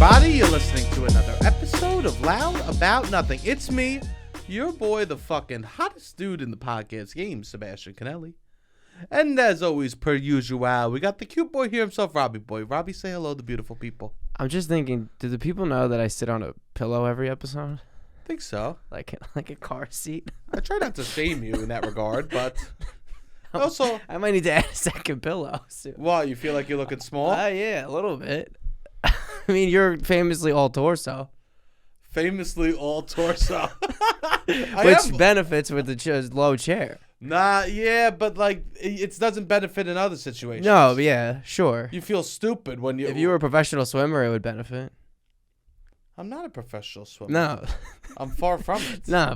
everybody. You're listening to another episode of Loud About Nothing. It's me, your boy, the fucking hottest dude in the podcast game, Sebastian Conelli. And as always, per usual, we got the cute boy here himself, Robbie boy. Robbie, say hello to beautiful people. I'm just thinking, do the people know that I sit on a pillow every episode? I think so. Like a car seat? I try not to shame you in that regard, but also... I might need to add a second pillow soon. Well, you feel like you're looking small? Yeah, a little bit. I mean, you're famously all torso. Famously all torso. Which benefits with the low chair. Nah, yeah, but like it doesn't benefit in other situations. No, yeah, sure. You feel stupid when you... If you were a professional swimmer, it would benefit. I'm not a professional swimmer. No. I'm far from it. No,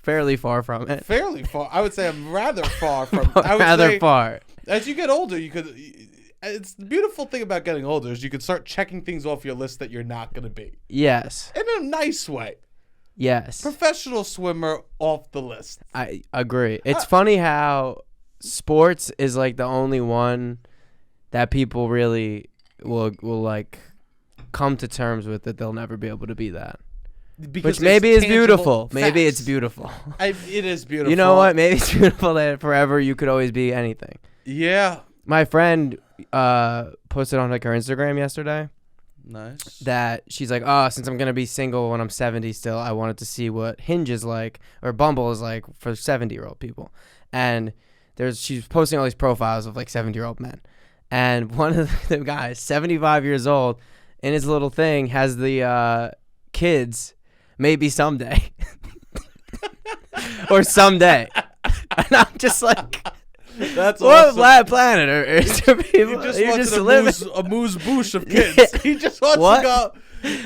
fairly far from it. Fairly far. I would say I'm rather far from it. Rather far. As you get older, you could... It's the beautiful thing about getting older is you can start checking things off your list that you're not going to be. Yes. In a nice way. Yes. Professional swimmer off the list. I agree. It's funny how sports is like the only one that people really will like come to terms with that they'll never be able to be that. Because which maybe is beautiful. Facts. Maybe it's beautiful. It is beautiful. You know what? Maybe it's beautiful that forever you could always be anything. Yeah. My friend posted on like her Instagram yesterday. Nice. That she's like, oh, since I'm going to be single when I'm 70 still, I wanted to see what Hinge is like or Bumble is like for 70-year-old people. And she's posting all these profiles of like 70-year-old men. And one of the guys, 75 years old, in his little thing has the kids, maybe someday. Or someday. And I'm just like... That's what awesome. Planet is there people? He just wants a moose boosh of kids. He just wants to go.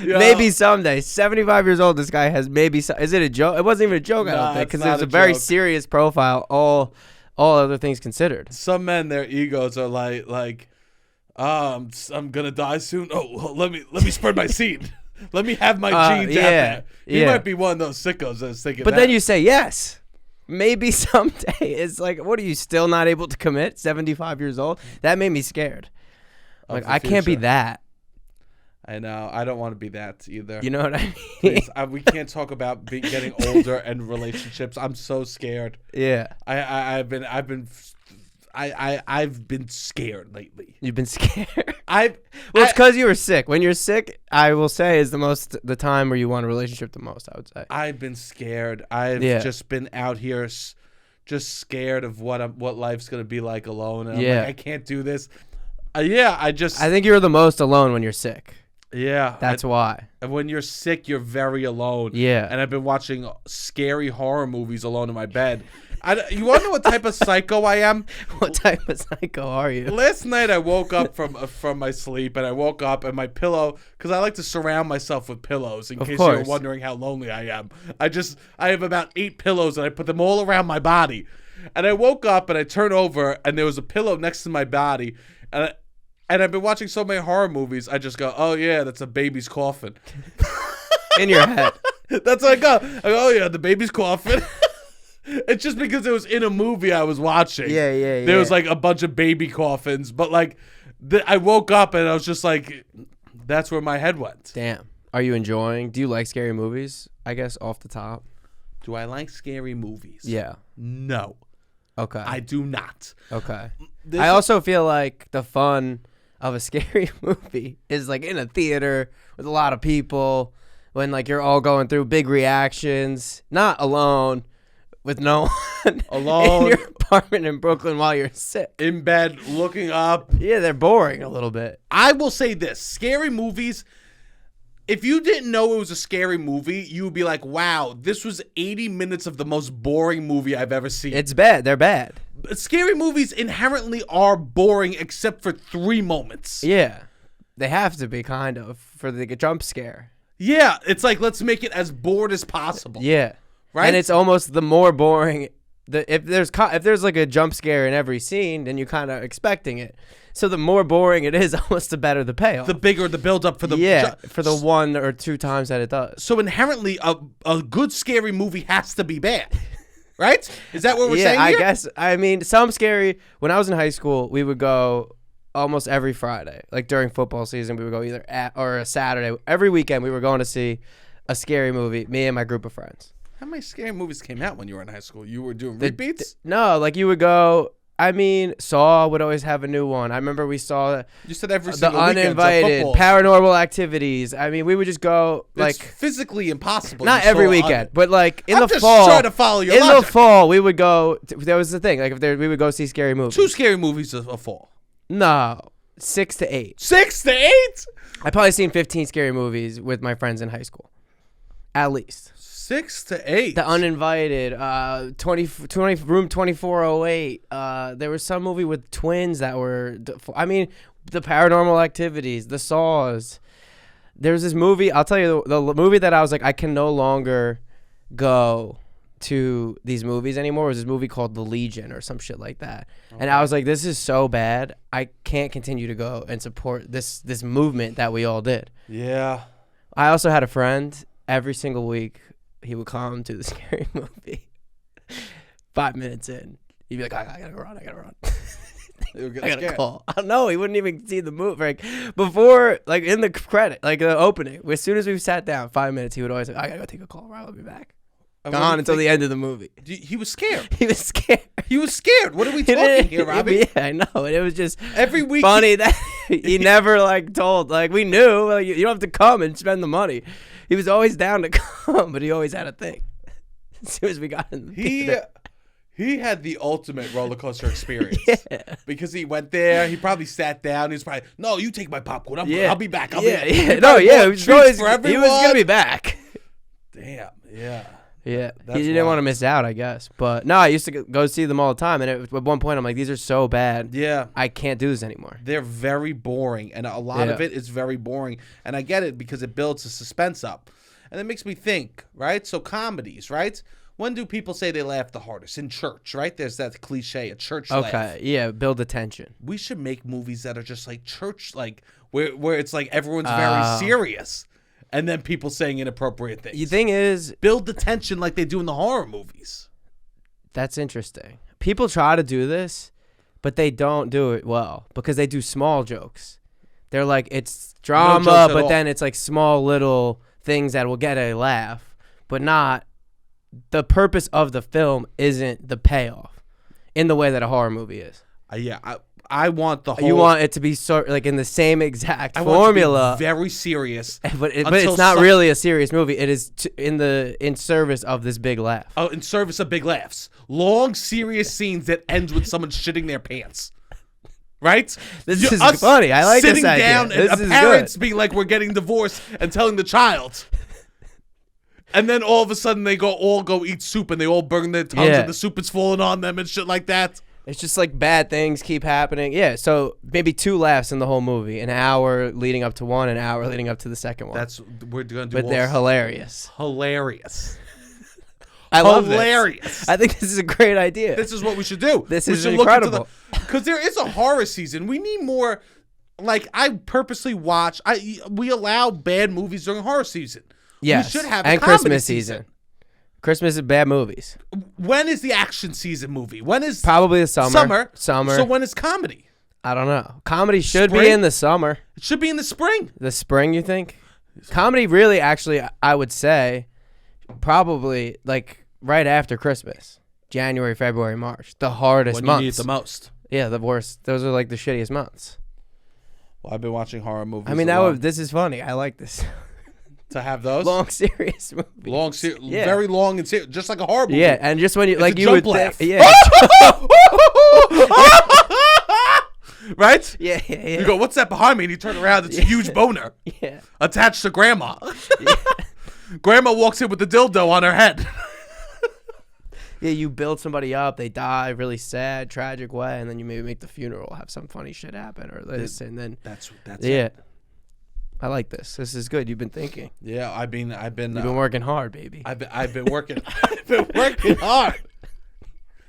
Yeah. Maybe someday. 75 years old. This guy has maybe. Is it a joke? It wasn't even a joke. I don't think because it was a very serious profile. All other things considered. Some men, their egos are like, I'm gonna die soon. Oh, well, let me spread my seed. Let me have my genes out there. He might be one of those sickos that's thinking. But then you say yes. Maybe someday. It's like, what are you still not able to commit? 75 years old? That made me scared. Like, I can't be that. I know. I don't want to be that either. You know what I mean? Please, we can't talk about getting older and relationships. I'm so scared. Yeah. I've been scared lately. You've been scared? Well, it's because you were sick. When you're sick, I will say is the time where you want a relationship the most, I would say. I've been scared. I've just been out here just scared of what life's going to be like alone. And I'm like, I can't do this. I think you're the most alone when you're sick. Yeah. That's why. And when you're sick, you're very alone. Yeah. And I've been watching scary horror movies alone in my bed. You want to know what type of psycho I am? What type of psycho are you? Last night I woke up from my sleep, and I woke up and my pillow, because I like to surround myself with pillows in case you're wondering how lonely I am. I have about 8 pillows, and I put them all around my body. And I woke up and I turned over, and there was a pillow next to my body, and I've been watching so many horror movies. I just go, oh yeah, that's a baby's coffin. In your head. That's what I go. Oh yeah, the baby's coffin. It's just because it was in a movie I was watching. Yeah. There was like a bunch of baby coffins, but like I woke up and I was just like, that's where my head went. Damn. Are you enjoying? Do you like scary movies? I guess off the top. Do I like scary movies? Yeah. No. Okay. I do not. Okay. I also feel like the fun of a scary movie is like in a theater with a lot of people when like you're all going through big reactions, not alone. With no one alone in your apartment in Brooklyn while you're sick. In bed, looking up. Yeah, they're boring a little bit. I will say this. Scary movies, if you didn't know it was a scary movie, you would be like, wow, this was 80 minutes of the most boring movie I've ever seen. It's bad. They're bad. Scary movies inherently are boring except for 3 moments. Yeah. They have to be kind of for the jump scare. Yeah. It's like, let's make it as bored as possible. Yeah. Right? And it's almost the more boring. If there's like a jump scare in every scene, then you're kind of expecting it. So the more boring it is, almost the better the payoff. The bigger the build up for the for the 1 or 2 times that it does. So inherently, a good scary movie has to be bad, right? Is that what we're saying here? I guess. I mean, some scary. When I was in high school, we would go almost every Friday. Like during football season, we would go either or a Saturday. Every weekend, we were going to see a scary movie, me and my group of friends. How many scary movies came out when you were in high school? You were doing repeats? No, like you would go. I mean, Saw would always have a new one. I remember we saw you said every single The Uninvited, Paranormal Activities. I mean, we would just go like it's physically impossible. Not every weekend, but like in the fall. I'm just trying to follow your logic. In the fall, we would go. That was the thing. Like we would go see scary movies. 2 scary movies a fall. No, 6 to 8. 6 to 8? I probably seen 15 scary movies with my friends in high school, at least. 6 to 8. The Uninvited, 20 Room 2408. There was some movie with twins that were. I mean, the Paranormal Activities, the Saws. There was this movie. I'll tell you the movie that I was like, I can no longer go to these movies anymore. Was this movie called The Legion or some shit like that. Okay. And I was like, this is so bad. I can't continue to go and support this movement that we all did. Yeah. I also had a friend every single week. He would come to the scary movie. 5 minutes in, he'd be like, I gotta run. I gotta call. I don't know. He wouldn't even see the movie. Like, before, like in the credit, like the opening, as soon as we sat down, 5 minutes, he would always say, I gotta go take a call. I'll be back. Gone until the end of the movie. He was scared. He was scared. He was scared. What are we talking here, Robbie? Yeah, I know. And it was just every week funny that he never like told. Like we knew, like you don't have to come and spend the money. He was always down to come, but he always had a thing. As soon as we got in the theater. He had the ultimate roller coaster experience. Yeah. Because he went there, he probably sat down. He was probably, no, you take my popcorn. I'll be back. I'll be back. He was gonna be back. Damn. Yeah. Yeah, he didn't want to miss out, I guess. But no, I used to go see them all the time. And at one point, I'm like, these are so bad. Yeah. I can't do this anymore. They're very boring. And a lot of it is very boring. And I get it because it builds the suspense up. And it makes me think, right? So comedies, right? When do people say they laugh the hardest? In church, right? There's that cliche, a church laugh. Okay, yeah, build the tension. We should make movies that are just like church, like where it's like everyone's very serious. And then people saying inappropriate things. The thing is, build the tension like they do in the horror movies. That's interesting. People try to do this, but they don't do it well because they do small jokes. They're like, it's drama, but then it's like small little things that will get a laugh, but not the purpose of the film isn't the payoff in the way that a horror movie is. I want the whole. You want it to be like in the same exact formula. Want it to be very serious, but it's not really a serious movie. It is in service of this big laugh. Oh, in service of big laughs. Long, serious scenes that ends with someone shitting their pants. Right? This is funny. I like this idea. Sitting down and parents being like, we're getting divorced, and telling the child. And then all of a sudden they all go eat soup and they all burn their tongues and the soup is falling on them and shit like that. It's just like bad things keep happening. Yeah, so maybe 2 laughs in the whole movie. An hour leading up to one, an hour leading up to the second one. We're gonna do. But they're hilarious. Hilarious. I love this. I think this is a great idea. This is what we should do. This is incredible. Because there is a horror season. We need more. Like I purposely watch. We allow bad movies during horror season. Yes, we should have and Christmas season. Christmas is bad movies. When is the action season movie? When is probably the summer? Summer. So when is comedy? I don't know. Comedy should be in the summer. It should be in the spring. The spring, you think? Comedy really, actually, I would say, probably like right after Christmas, January, February, March, the hardest months. When you need it the most. Yeah, the worst. Those are like the shittiest months. Well, I've been watching horror movies. I mean, this is funny. I like this. To have those long, serious movies, very long and serious, just like a horror movie. Yeah, and just when you like, you would laugh. Yeah. Right? Yeah. You go, what's that behind me? And you turn around, it's a huge boner. Yeah. Attached to grandma. Grandma walks in with the dildo on her head. Yeah, you build somebody up, they die, really sad, tragic way, and then you maybe make the funeral, have some funny shit happen, or this, and then that's it. I like this. This is good. You've been thinking. Yeah, I've been. You've been working hard, baby. I've been working. I've been working hard.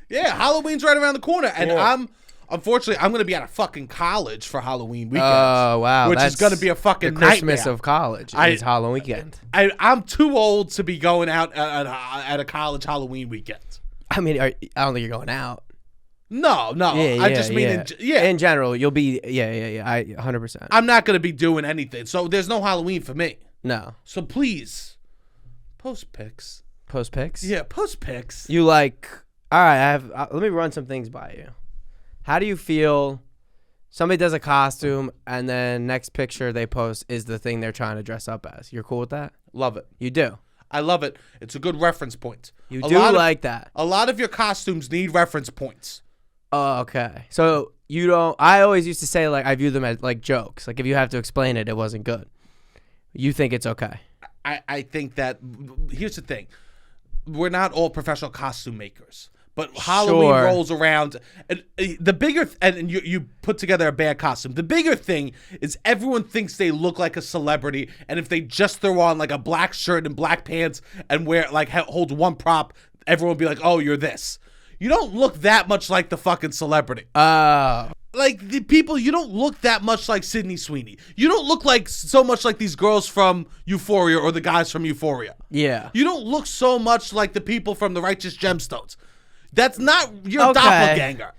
Yeah, Halloween's right around the corner, and unfortunately, I'm gonna be out of fucking college for Halloween weekend. Oh wow, which is gonna be a fucking the Christmas nightmare. Of college. Is Halloween weekend. I'm too old to be going out at a college Halloween weekend. I mean, I don't think you're going out. No. Yeah, I just mean, in general, you'll be, I 100%. I'm not going to be doing anything. So there's no Halloween for me. No. So please, post pics. Post pics? Yeah, post pics. You like, all right, let me run some things by you. How do you feel somebody does a costume and then next picture they post is the thing they're trying to dress up as? You're cool with that? Love it. You do? I love it. It's a good reference point. You do like that. A lot of your costumes need reference points. Oh, okay. So you don't. I always used to say like I view them as like jokes. Like if you have to explain it, it wasn't good. You think it's okay? I think that here's the thing: we're not all professional costume makers, but Halloween rolls around, and the bigger and you put together a bad costume. The bigger thing is everyone thinks they look like a celebrity, and if they just throw on like a black shirt and black pants and wear like holds one prop, everyone will be like, "Oh, you're this." You don't look that much like the fucking celebrity. Like the people, you don't look that much like Sydney Sweeney. You don't look like so much like these girls from Euphoria or the guys from Euphoria. Yeah. You don't look so much like the people from the Righteous Gemstones. That's not your doppelganger.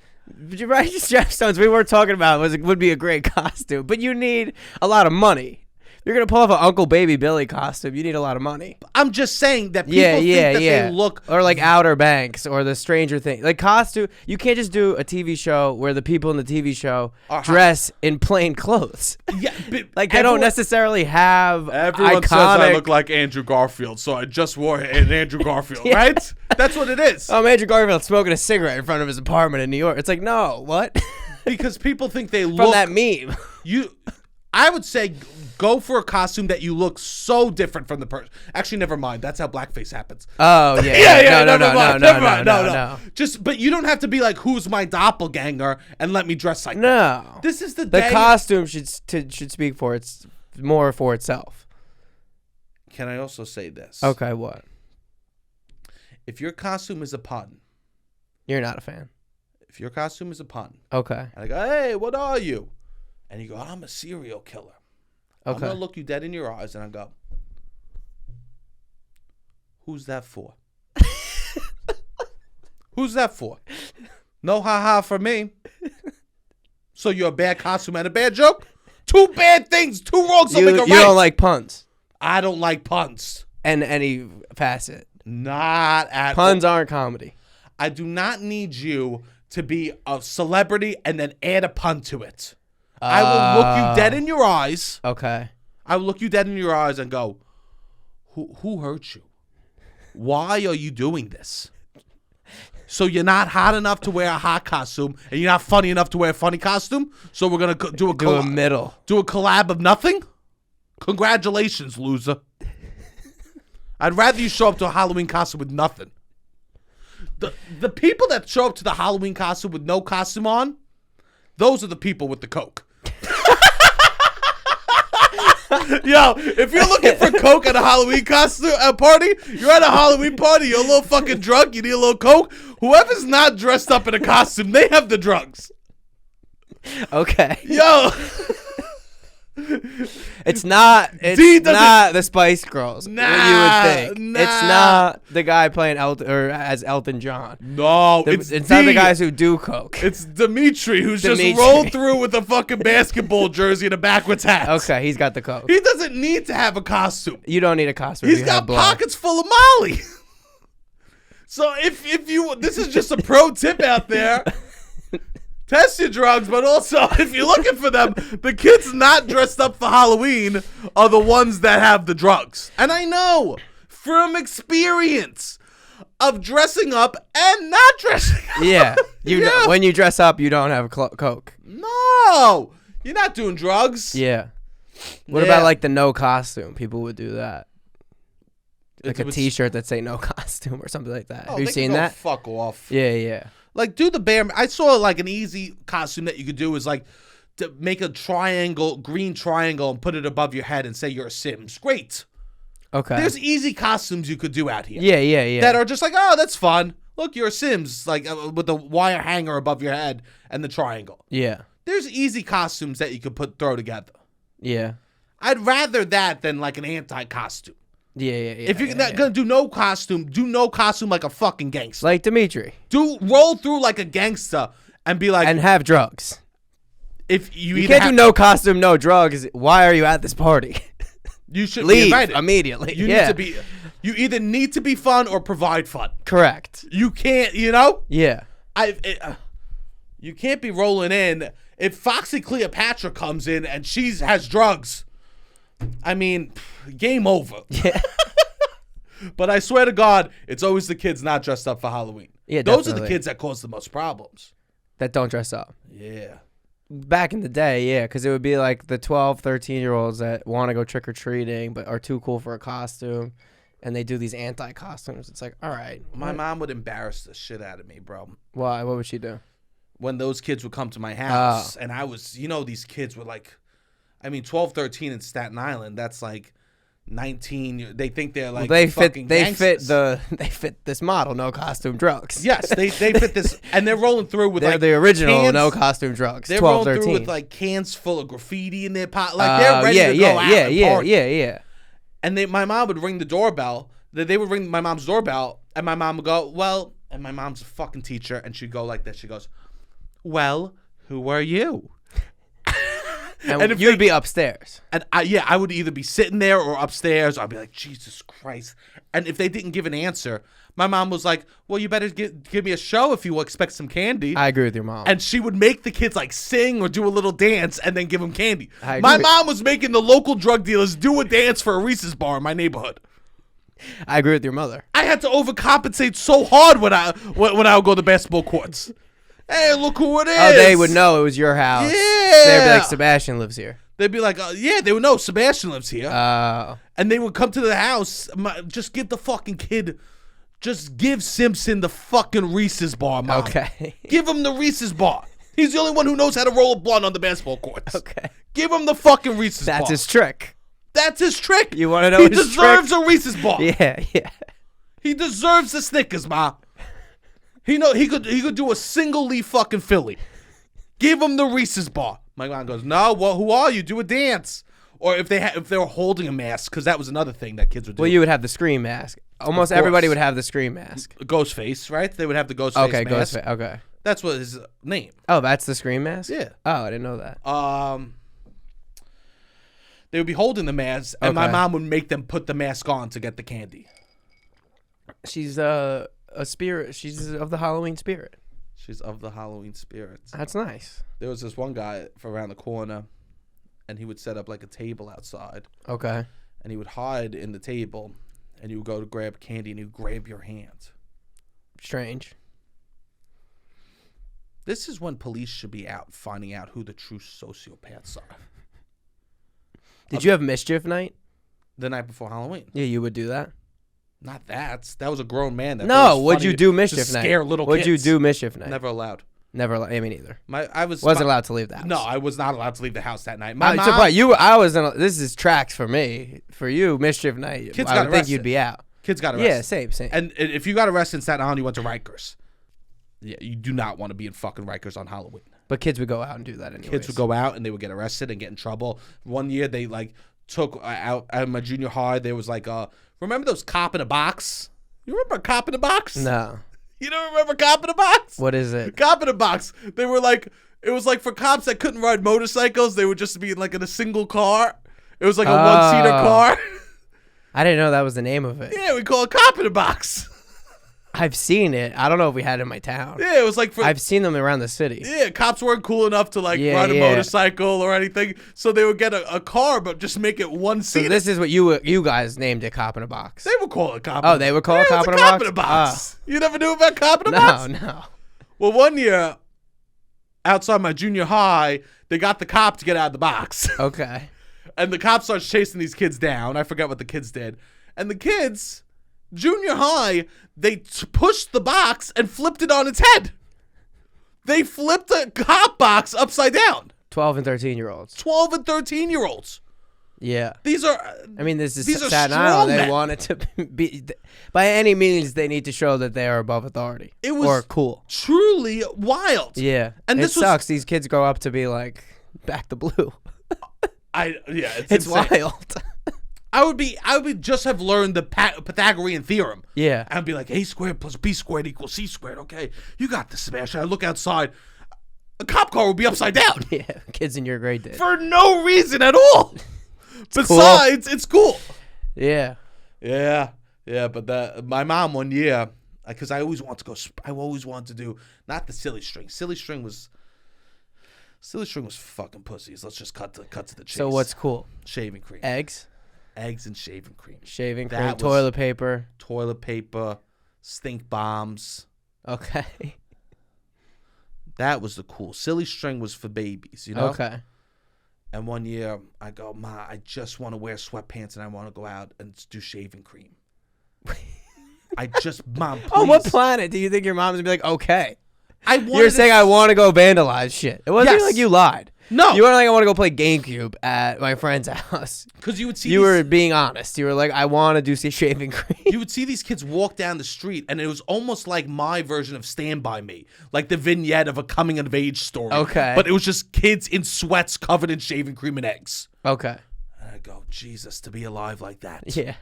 Righteous Gemstones, we were talking about would be a great costume, but you need a lot of money. You're going to pull off an Uncle Baby Billy costume. You need a lot of money. I'm just saying that people think that they look... Or like Outer Banks or the Stranger Things. Like costume, you can't just do a TV show where the people in the TV show dress in plain clothes. Yeah, like they don't necessarily have Everyone says I look like Andrew Garfield, so I just wore an Andrew Garfield, right? That's what it is. Andrew Garfield smoking a cigarette in front of his apartment in New York. It's like, no, what? Because people think they look... From that meme. I would say go for a costume that you look so different from the person. Actually, never mind. That's how blackface happens. Oh, yeah. No. But you don't have to be like, who's my doppelganger, and let me dress like that. No. This is the costume should speak for it's more for itself. Can I also say this? Okay, what? If your costume is a pun. You're not a fan. If your costume is a pun. Okay. And I go, hey, what are you? And you go, I'm a serial killer. Okay. I'm going to look you dead in your eyes and I go, who's that for? Who's that for? No ha-ha for me. So you're a bad costume and a bad joke? Two bad things, two wrongs don't make a right. You don't like puns? I don't like puns. And any facet? Not at Puns aren't comedy. I do not need you to be a celebrity and then add a pun to it. I will look you dead in your eyes. Okay. I will look you dead in your eyes and go, who hurt you? Why are you doing this? So you're not hot enough to wear a hot costume, and you're not funny enough to wear a funny costume? So we're going to do a collab of nothing? Congratulations, loser. I'd rather you show up to a Halloween costume with nothing. The people that show up to the Halloween costume with no costume on, those are the people with the coke. Yo, if you're looking for coke at a Halloween costume party, you're at a Halloween party, you're a little fucking drunk, you need a little coke. Whoever's not dressed up in a costume, they have the drugs. Okay. Yo. It's not the Spice Girls. Nah, you would think. It's not the guy playing as Elton John. No, it's not the guys who do coke. It's Dimitri who's just rolled through with a fucking basketball jersey and a backwards hat. Okay, he's got the coke. He doesn't need to have a costume. You don't need a costume. He's got pockets full of Molly. So if you, this is just a pro tip out there. Test your drugs, but also, if you're looking for them, the kids not dressed up for Halloween are the ones that have the drugs. And I know from experience of dressing up and not dressing up. Yeah. When you dress up, you don't have coke. No. You're not doing drugs. Yeah. What about like the no costume? People would do that. Like a t-shirt that say no costume or something like that. Have you seen that? Fuck off. Yeah. Like, do the bare... I saw, like, an easy costume that you could do is, like, to make a green triangle, and put it above your head and say you're a Sims. Great. Okay. There's easy costumes you could do out here. Yeah. That are just like, oh, that's fun. Look, you're a Sims, like, with the wire hanger above your head and the triangle. Yeah. There's easy costumes that you could throw together. Yeah. I'd rather that than, like, an anti-costume. Yeah. If you're not gonna do no costume like a fucking gangster. Like Dimitri. Roll through like a gangster and be like, and have drugs. If you can't do no costume, no drugs. Why are you at this party? You should leave be invited immediately. You need to be. You either need to be fun or provide fun. Correct. You can't. You know. Yeah. You can't be rolling in. If Foxy Cleopatra comes in and she has drugs, I mean, game over. Yeah. But I swear to God, it's always the kids not dressed up for Halloween. Yeah, those are the kids that cause the most problems. That don't dress up. Yeah. Back in the day, yeah, because it would be like the 12, 13-year-olds that want to go trick-or-treating but are too cool for a costume, and they do these anti-costumes. It's like, all right. My mom would embarrass the shit out of me, bro. Why? What would she do? When those kids would come to my house, and I was, these kids were like, 12, 13 in Staten Island, that's like 19. They think they're like fucking gangsters. They fit this model, no costume drugs. Yes, they fit this, and they're rolling through with they're like the original cans, no costume drugs. They're 12, rolling 13. through with like cans full of graffiti in their pot, like they're ready to go out and party. Yeah. And my mom would ring the doorbell. They would ring my mom's doorbell, and my mom would go, well, and my mom's a fucking teacher, and she'd go like this. She goes, well, who are you? And you'd be upstairs. And I would either be sitting there or upstairs. I'd be like, Jesus Christ. And if they didn't give an answer, my mom was like, well, you better give me a show if you expect some candy. I agree with your mom. And she would make the kids like sing or do a little dance and then give them candy. My mom was making the local drug dealers do a dance for a Reese's bar in my neighborhood. I agree with your mother. I had to overcompensate so hard when I would go to basketball courts. Hey, look who it is. Oh, they would know it was your house. Yeah. They'd be like, Sebastian lives here. They'd be like, they would know Sebastian lives here. Oh. And they would come to the house. Just give the fucking kid, just give Simpson the fucking Reese's bar, Mom. Okay. Give him the Reese's bar. He's the only one who knows how to roll a blunt on the basketball courts. Okay. Give him the fucking Reese's bar. That's his trick. That's his trick. You want to know He his deserves trick? a Reese's bar. Yeah. He deserves the Snickers, Ma. He could do a single leaf fucking Philly. Give him the Reese's bar. My mom goes, no, well, who are you? Do a dance. Or if they were holding a mask, because that was another thing that kids would do. Well, you would have the Scream mask. Almost everybody would have the Scream mask. Ghostface, right? They would have the Ghostface mask. Ghostface. Okay. That's what his name. Oh, that's the Scream mask? Yeah. Oh, I didn't know that. They would be holding the mask, and my mom would make them put the mask on to get the candy. She's a spirit. She's of the Halloween spirit. She's of the Halloween spirits. That's nice. There was this one guy from around the corner, and he would set up like a table outside. Okay. And he would hide in the table, and you would go to grab candy, and he would grab your hand. Strange. This is when police should be out finding out who the true sociopaths are. Did you have mischief night? The night before Halloween. Yeah, you would do that? Not that. That was a grown man. No, what'd you do mischief night? Scare little kids. What'd you do mischief night? Never allowed. Never allowed. I mean, either. Wasn't allowed to leave the house. No, I was not allowed to leave the house that night. This is tracks for me. For you, mischief night. Kids I would think you'd be out. Kids got arrested. Yeah, same. And if you got arrested in Staten Island, you went to Rikers. Yeah, you do not want to be in fucking Rikers on Halloween. But kids would go out and do that anyway. Kids would go out and they would get arrested and get in trouble. One year they took out at my junior high. There was remember those cop in a box? You remember Cop in a Box? No. You don't remember Cop in a Box? What is it? Cop in a Box. They were it was for cops that couldn't ride motorcycles. They would just be in a single car. It was a one-seater car. I didn't know that was the name of it. Yeah, we call it Cop in a Box. I've seen it. I don't know if we had it in my town. Yeah, it was I've seen them around the city. Yeah, cops weren't cool enough to ride a motorcycle or anything, so they would get a car, but just make it one seat. So this is what you guys named it, Cop in a Box. They would call it Cop. Oh, they would call it Cop in a Box? Cop in a Box. You never knew about Cop in a Box? No. Well, one year, outside my junior high, they got the cop to get out of the box. Okay. And the cop starts chasing these kids down. I forgot what the kids did. And the kids, junior high, they pushed the box and flipped it on its head. They flipped the cop box upside down. 12 and 13-year-olds. 12 and 13-year-olds. Yeah. These are. I mean, this is these Staten Island. They want it to be. By any means, they need to show that they are above authority. It was or cool. Truly wild. Yeah. And this sucks. These kids grow up to be back the blue. It's wild. I would just have learned the Pythagorean theorem. Yeah. I'd be like, A squared plus B squared equals C squared. Okay, you got this, Sebastian. I look outside. A cop car would be upside down. Yeah, kids in your grade did. For no reason at all. Besides, it's cool. Yeah. Yeah. Yeah, but my mom one year, because I always wanted to do, not the silly string. Silly string was fucking pussies. Let's just cut to the chase. So what's cool? Shaving cream. Eggs and shaving cream. Shaving cream, toilet paper, stink bombs. Okay. That was the cool. Silly string was for babies, you know? Okay. And one year, I go, Ma, I just want to wear sweatpants and I want to go out and do shaving cream. Mom, please. On what planet do you think your mom's going to be like, okay? You're saying I want to go vandalize shit. It wasn't like you lied. No. You weren't like, I want to go play GameCube at my friend's house. Because you would see You were being honest. You were like, I want to do shaving cream. You would see these kids walk down the street, and it was almost like my version of Stand By Me. Like the vignette of a coming-of-age story. Okay. But it was just kids in sweats covered in shaving cream and eggs. Okay. And I go, Jesus, to be alive like that. Yeah.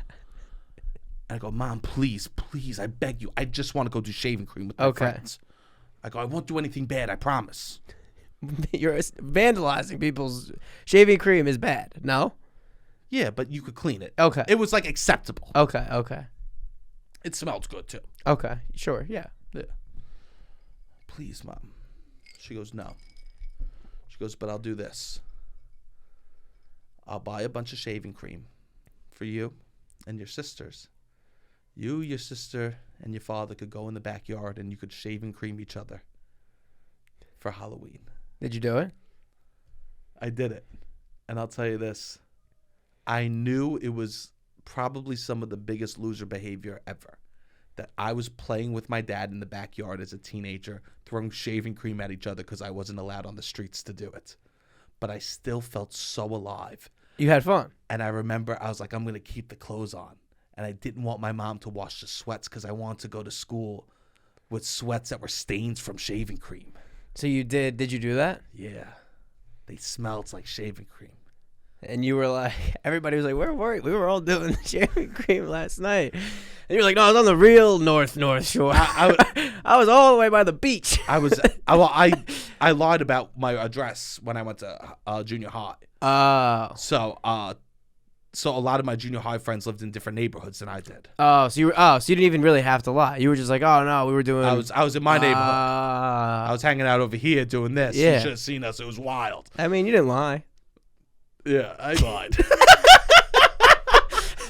And I go, Mom, please, I beg you. I just want to go do shaving cream with my friends. I go, I won't do anything bad, I promise. You're vandalizing people's shaving cream is bad. No? Yeah, but you could clean it. Okay. It was like acceptable. Okay. It smelled good too. Okay. Sure. Yeah. Please, Mom. She goes, no. She goes, but I'll do this. I'll buy a bunch of shaving cream for you and your sisters. You, your sister, and your father could go in the backyard and you could shave and cream each other for Halloween. Did you do it? I did it. And I'll tell you this. I knew it was probably some of the biggest loser behavior ever. That I was playing with my dad in the backyard as a teenager, throwing shaving cream at each other because I wasn't allowed on the streets to do it. But I still felt so alive. You had fun. And I remember I was like, I'm going to keep the clothes on. And I didn't want my mom to wash the sweats because I wanted to go to school with sweats that were stains from shaving cream. So you did. Did you do that? Yeah. They smelled like shaving cream. And you were like, everybody was like, where were we? We were all doing shaving cream last night. And you were like, no, I was on the real North Shore. I was all the way by the beach. I lied about my address when I went to junior high. So a lot of my junior high friends lived in different neighborhoods than I did. So you didn't even really have to lie. You were just like, oh no, we were doing. I was in my neighborhood. I was hanging out over here doing this. Yeah. You should have seen us. It was wild. I mean, you didn't lie. Yeah, I lied.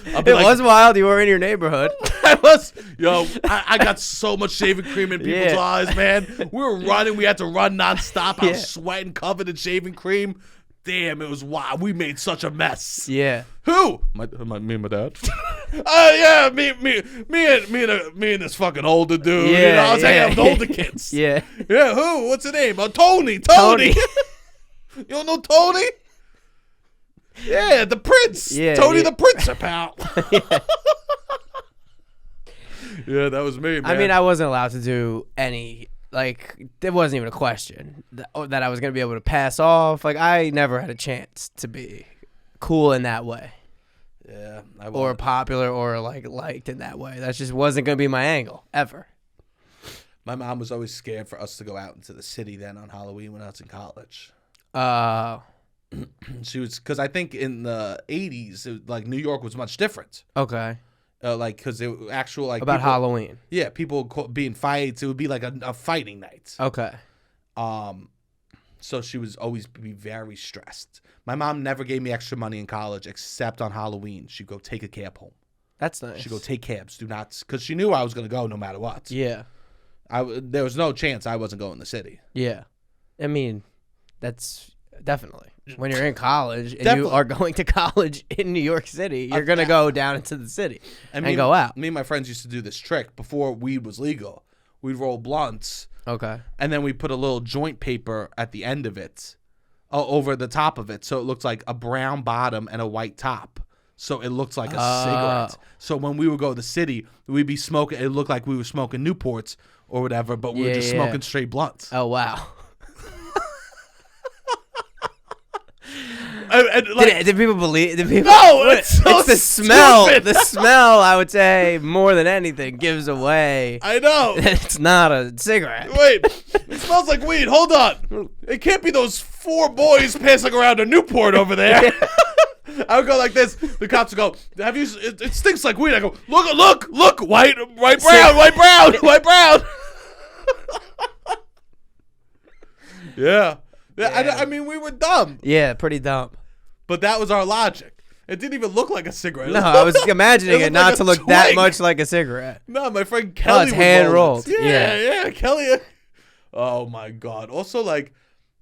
It was wild. You were in your neighborhood. I got so much shaving cream in people's eyes, man. We were running. We had to run nonstop. I was sweating, covered in shaving cream. Damn, it was wild. We made such a mess. Yeah. Who? Me and my dad. Yeah, me and this fucking older dude. Yeah, I was hanging out with older kids. Yeah. Yeah. Who? What's her name? Tony. You don't know Tony? Yeah, the Prince. Yeah, Tony the Prince, pal. Yeah, that was me, man. I mean, I wasn't allowed to do any, like, there wasn't even a question that I was going to be able to pass off. Like, I never had a chance to be cool in that way. Yeah. Or popular or, like, liked in that way. That just wasn't going to be my angle, ever. My mom was always scared for us to go out into the city then on Halloween when I was in college. She was, because I think in the 80s, like, New York was much different. Okay. Like, because it actual, like, about people, Halloween. Yeah, people would be in fights. It would be like a fighting night. Okay. So she was always be very stressed. My mom never gave me extra money in college except on Halloween. She'd go take a cab home. That's nice. She'd go take cabs. Do not, because she knew I was going to go no matter what. Yeah. There was no chance I wasn't going to the city. Yeah. I mean, that's definitely. When you're in college and you are going to college in New York City, you're going to go down into the city and go out. Me and my friends used to do this trick before weed was legal. We'd roll blunts. Okay. And then we put a little joint paper at the end of it, over the top of it, so it looks like a brown bottom and a white top. So it looks like a cigarette. So when we would go to the city, we'd be smoking. It looked like we were smoking Newports or whatever, but we were just smoking straight blunts. Oh, wow. Did people believe? Did people, no, it's the smell. stupid. The smell, I would say, more than anything, gives away. I know. It's not a cigarette. Wait, it smells like weed. Hold on. It can't be those 4 boys passing around a Newport over there. I would go like this. The cops would go, "Have you? It stinks like weed." I go, "Look, white brown." Yeah. I mean, we were dumb. Yeah, pretty dumb. But that was our logic. It didn't even look like a cigarette. No, I was imagining it not like to look that much like a cigarette. No, my friend Kelly. It's hand rolled. Yeah, Kelly. Oh my God. Also, like,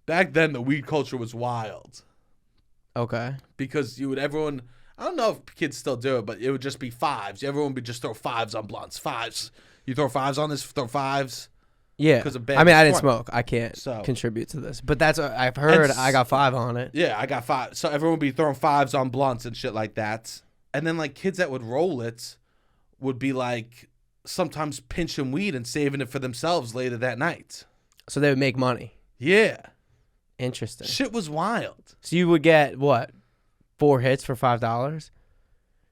back then the weed culture was wild. Okay. Because everyone, I don't know if kids still do it, but it would just be 5s. Everyone would just throw 5s on blunts. 5s. You throw 5s on this, throw 5s. Yeah. I mean, I didn't smoke. I can't contribute to this. But that's what I've heard. I got 5 on it. Yeah, I got 5. So everyone would be throwing 5s on blunts and shit like that. And then, like, kids that would roll it would be, like, sometimes pinching weed and saving it for themselves later that night. So they would make money. Yeah. Interesting. Shit was wild. So you would get, what, 4 hits for $5?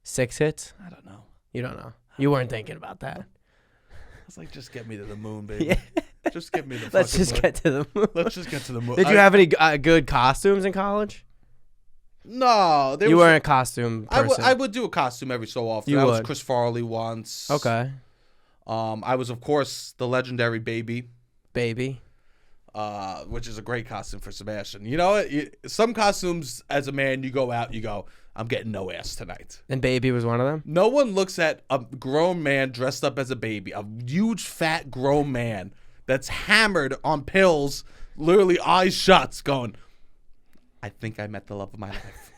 6 hits? I don't know. You don't know. You weren't thinking about that. I was like, just get me to the moon, baby. Yeah. Just get me to the Let's just moon. get to the moon. Let's just get to the moon. Did you have any good costumes in college? No. You weren't a costume person. I would do a costume every so often. I was Chris Farley once. Okay. I was, of course, the legendary Baby. Baby. Which is a great costume for Sebastian. You know what? Some costumes, as a man, you go out, you go, I'm getting no ass tonight. And Baby was one of them? No one looks at a grown man dressed up as a baby, a huge, fat, grown man that's hammered on pills, literally eyes shut, going, I think I met the love of my life.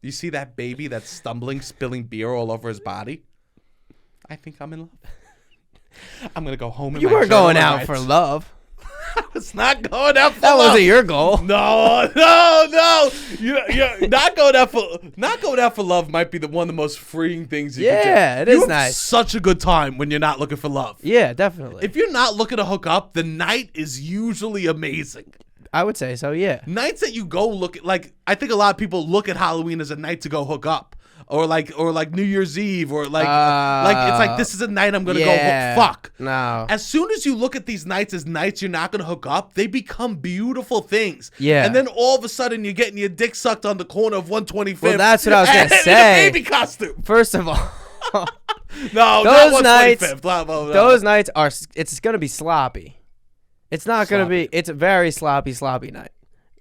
You see that baby that's stumbling, spilling beer all over his body? I think I'm in love. I'm going to go home. You weren't going out for love. I was not going out for that love. That wasn't your goal. No. You're not going out for love might be one of the most freeing things you can do. Yeah, it is nice. Such a good time when you're not looking for love. Yeah, definitely. If you're not looking to hook up, the night is usually amazing. I would say so, yeah. Nights that you go look at, like, I think a lot of people look at Halloween as a night to go hook up. Or like New Year's Eve, or like it's like, this is a night I'm gonna go fuck. No. As soon as you look at these nights as nights you're not gonna hook up, they become beautiful things. Yeah. And then all of a sudden you're getting your dick sucked on the corner of 125th. Well, that's what I was gonna say. In a baby costume. First of all, no, those not 125th. Nights, those nights are. It's gonna be sloppy. It's not gonna be. It's a very sloppy night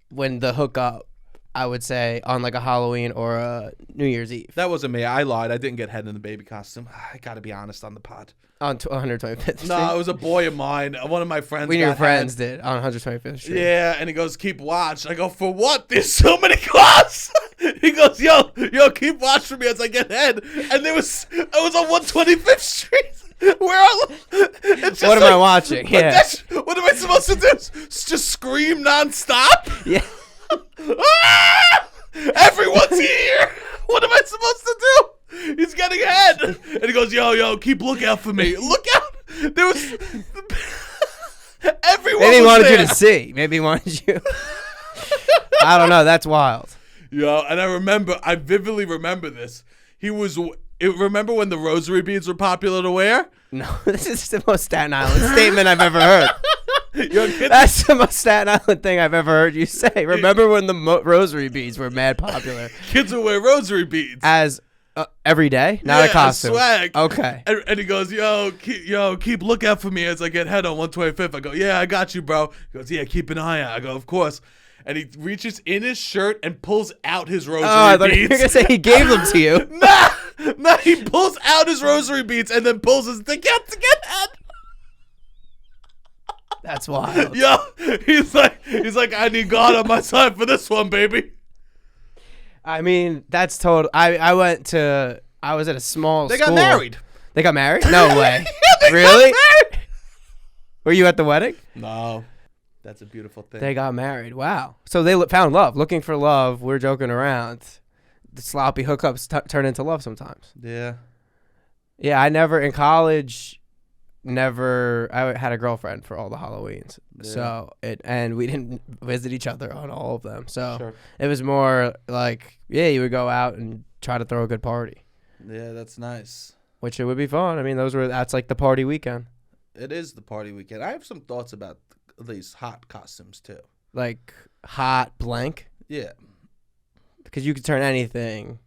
when the hookup. I would say on like a Halloween or a New Year's Eve. That wasn't me. I lied. I didn't get head in the baby costume. I got to be honest on the pod. On 125th Street? No, it was a boy of mine. One of my friends. One of your friends did on 125th Street. Yeah, and he goes, keep watch. I go, for what? There's so many cars. He goes, yo, keep watch for me as I get head. And I was on 125th Street. What am I watching? Yeah. What am I supposed to do? Just scream nonstop? Yeah. Everyone's here. What am I supposed to do? He's getting ahead. And he goes, yo, keep lookout for me. Look out. There was everyone. Maybe he wanted there. you to see. Maybe he wanted you. I don't know. That's wild. Yo, and I vividly remember this. Remember when the rosary beads were popular to wear? No, this is the most Staten Island statement I've ever heard. Yo, that's the most Staten Island thing I've ever heard you say. Remember when the rosary beads were mad popular? Kids would wear rosary beads as every day, not a costume. Swag. Okay. And he goes, keep lookout for me as I get head on 125th. I go, yeah, I got you, bro. He goes, yeah, keep an eye out. I go, of course. And he reaches in his shirt and pulls out his rosary beads. I thought you were gonna say he gave them to you. Nah, he pulls out his rosary beads and then pulls his dick out to get head. That's wild. Yo, he's like, I need God on my side for this one, baby. I mean, that's total. I was at a small school. They got married. They got married? No way. Yeah, really? Got married. Were you at the wedding? No. That's a beautiful thing. They got married. Wow. So they found love. Looking for love. We're joking around. The sloppy hookups turn into love sometimes. Yeah. Yeah, I never, in college, never. I had a girlfriend for all the Halloweens, and we didn't visit each other on all of them. So it was more like, you would go out and try to throw a good party. Yeah, that's nice. Which it would be fun. I mean, that's like the party weekend. It is the party weekend. I have some thoughts about these hot costumes too. Like hot blank. Yeah. Because you could turn anything.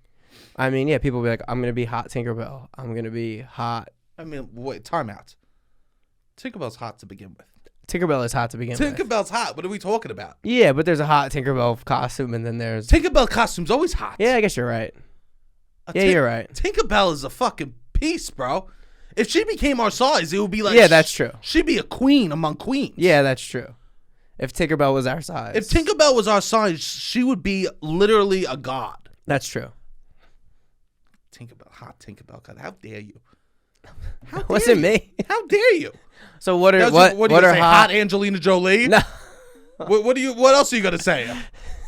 I mean, people will be like, I'm gonna be hot Tinkerbell. I'm gonna be hot. I mean, wait, time out. Tinkerbell's hot to begin with. Tinkerbell is hot to begin with. Tinkerbell's hot. What are we talking about? Yeah, but there's a hot Tinkerbell costume, and then there's... Tinkerbell costume's always hot. Yeah, I guess you're right. You're right. Tinkerbell is a fucking piece, bro. If she became our size, it would be like... Yeah, that's true. She'd be a queen among queens. Yeah, that's true. If Tinkerbell was our size. If Tinkerbell was our size, she would be literally a god. That's true. Tinkerbell, hot Tinkerbell. God, how dare you? Wasn't me. How dare you? So what are hot Angelina Jolie? No. What else are you gonna say?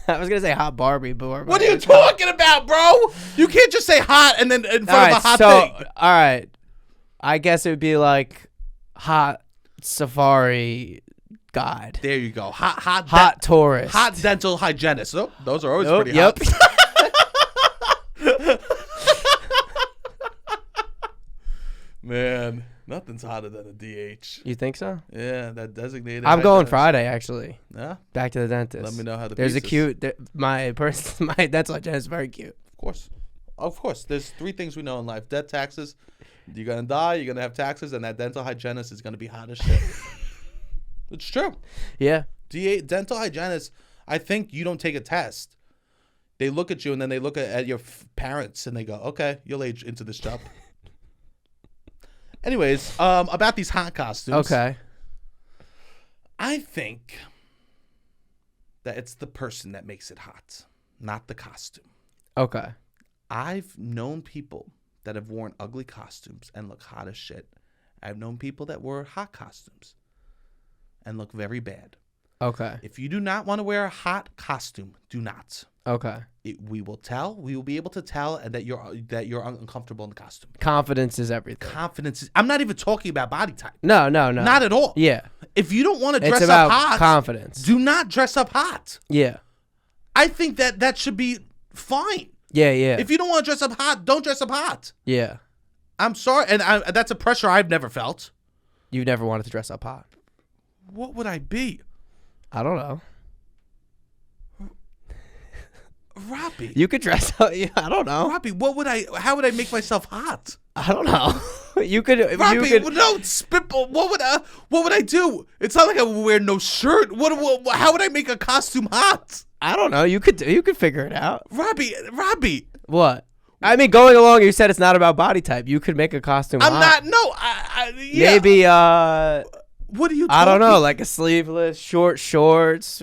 I was gonna say hot Barbie, but what are you talking about, bro? You can't just say hot and then in front of a hot thing. All right. I guess it would be like hot safari guide. There you go. Hot tourist. Hot dental hygienist. Oh, those are always pretty hot. Man, nothing's hotter than a DH. You think so? Yeah, that designated. I'm going Friday, actually. Yeah? Back to the dentist. Let me know how There's my dental hygienist is very cute. Of course. There's 3 things we know in life. Debt, taxes. You're going to die, you're going to have taxes, and that dental hygienist is going to be hot as shit. It's true. Yeah. Dental hygienists, I think you don't take a test. They look at you, and then they look at your parents, and they go, okay, you'll age into this job. Anyways, about these hot costumes. Okay. I think that it's the person that makes it hot, not the costume. Okay. I've known people that have worn ugly costumes and look hot as shit. I've known people that wore hot costumes and look very bad. Okay. If you do not want to wear a hot costume, do not. Okay. We will be able to tell that you're uncomfortable in the costume. Confidence is everything. I'm not even talking about body type. No. Not at all. Yeah. If you don't want to dress it's about up hot, confidence. Do not dress up hot. Yeah. I think that should be fine. Yeah. If you don't want to dress up hot, don't dress up hot. Yeah. I'm sorry, and that's a pressure I've never felt. You've never wanted to dress up hot. What would I be? I don't know. Robbie. You could dress up. I don't know. Robbie, how would I make myself hot? I don't know. You could. Robbie, no, spitball. What would I do? It's not like I would wear no shirt. How would I make a costume hot? I don't know. You could figure it out. Robbie. What? I mean, going along, you said it's not about body type. You could make a costume hot. I'm not. No. Yeah. Maybe. What are you talking? I don't know, like a sleeveless, short shorts,